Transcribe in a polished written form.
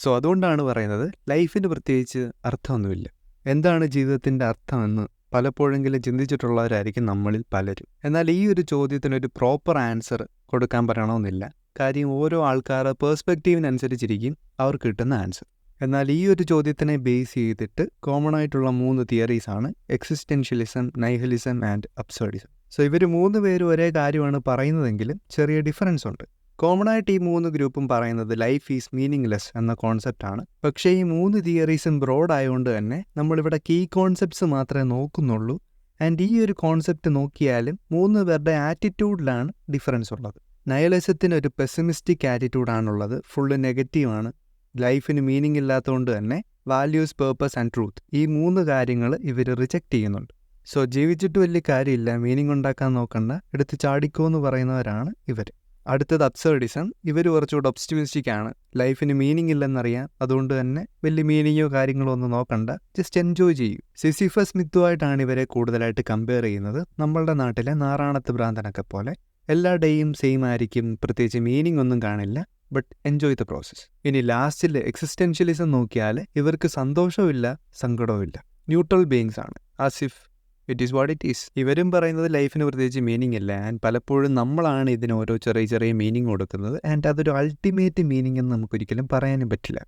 So അതുകൊണ്ടാണ് പറയുന്നത് ലൈഫിന് പ്രത്യേകിച്ച് അർത്ഥമൊന്നുമില്ല. എന്താണ് ജീവിതത്തിൻ്റെ അർത്ഥമെന്ന് പലപ്പോഴെങ്കിലും ചിന്തിച്ചിട്ടുള്ളവരായിരിക്കും നമ്മളിൽ പലരും. എന്നാൽ ഈ ഒരു ചോദ്യത്തിനൊരു പ്രോപ്പർ ആൻസർ കൊടുക്കാൻ പറയണമെന്നില്ല. കാര്യം ഓരോ ആൾക്കാരുടെ പേഴ്സ്പെക്റ്റീവിനനുസരിച്ചിരിക്കും അവർക്ക് കിട്ടുന്ന ആൻസർ. എന്നാൽ ഈ ഒരു ചോദ്യത്തിനെ ബേസ് ചെയ്തിട്ട് കോമൺ ആയിട്ടുള്ള 3 തിയറീസാണ് എക്സിസ്റ്റൻഷ്യലിസം, നൈഹിലിസം ആൻഡ് അബ്സർഡിസം. സോ ഇവർ 3 പേരും ഒരേ കാര്യമാണ് പറയുന്നതെങ്കിലും ചെറിയ ഡിഫറൻസ് ഉണ്ട്. കോമൺ ആയിട്ട് ഈ 3 ഗ്രൂപ്പും പറയുന്നത് ലൈഫ് ഈസ് മീനിങ്ലെസ് എന്ന കോൺസെപ്റ്റാണ്. പക്ഷേ ഈ 3 തിയറീസും ബ്രോഡ് ആയതുകൊണ്ട് തന്നെ നമ്മളിവിടെ കീ കോൺസെപ്റ്റ്സ് മാത്രമേ നോക്കുന്നുള്ളൂ. ആൻഡ് ഈ ഒരു കോൺസെപ്റ്റ് നോക്കിയാലും 3 പേരുടെ ആറ്റിറ്റ്യൂഡിലാണ് ഡിഫറൻസ് ഉള്ളത്. നയലിസത്തിന് ഒരു പെസിമിസ്റ്റിക് ആറ്റിറ്റ്യൂഡാണുള്ളത്, ഫുള്ള് നെഗറ്റീവാണ്. ലൈഫിന് മീനിങ് ഇല്ലാത്തതുകൊണ്ട് തന്നെ വാല്യൂസ്, പേർപ്പസ് ആൻഡ് ട്രൂത്ത്, ഈ 3 കാര്യങ്ങൾ ഇവർ റിജക്റ്റ് ചെയ്യുന്നുണ്ട്. സോ ജീവിച്ചിട്ട് വലിയ കാര്യമില്ല, മീനിങ് ഉണ്ടാക്കാൻ നോക്കണ്ട, എടുത്ത് ചാടിക്കോ എന്ന് പറയുന്നവരാണ് ഇവർ. അടുത്തത് അബ്സർഡിസം. ഇവർ കുറച്ചുകൂടെ ഒപ്റ്റിമിസ്റ്റിക് ആണ്. ലൈഫിന് മീനിങ് ഇല്ലെന്നറിയാം, അതുകൊണ്ട് തന്നെ വലിയ മീനിങ്ങോ കാര്യങ്ങളോ ഒന്നും നോക്കണ്ട, ജസ്റ്റ് എൻജോയ് ചെയ്യൂ. സിസിഫസ് മിത്തുമായിട്ടാണ് ഇവരെ കൂടുതലായിട്ട് കമ്പയർ ചെയ്യുന്നത്. നമ്മളുടെ നാട്ടിലെ നാറാണത്ത് ഭ്രാന്തനൊക്കെ പോലെ എല്ലാ ഡേയും സെയിം ആയിരിക്കും, പ്രത്യേകിച്ച് മീനിങ് ഒന്നും കാണില്ല, ബട്ട് എൻജോയ് ദ പ്രോസസ്. ഇനി ലാസ്റ്റിൽ എക്സിസ്റ്റൻഷ്യലിസം നോക്കിയാൽ ഇവർക്ക് സന്തോഷമില്ല, സങ്കടവുമില്ല, ന്യൂട്രൽ ബീയിങ്സ് ആണ്, Asif it is what it is. ഇവരും പറയുന്നത് ലൈഫിന് പ്രത്യേകിച്ച് മീനിങ് ഇല്ല. ആൻഡ് പലപ്പോഴും നമ്മളാണ് ഇതിന് ഓരോ ചെറിയ ചെറിയ മീനിങ് കൊടുക്കുന്നത്. ആൻഡ് അതൊരു അൾട്ടിമേറ്റ് മീനിങ് എന്ന് നമുക്കൊരിക്കലും പറയാനും പറ്റില്ല.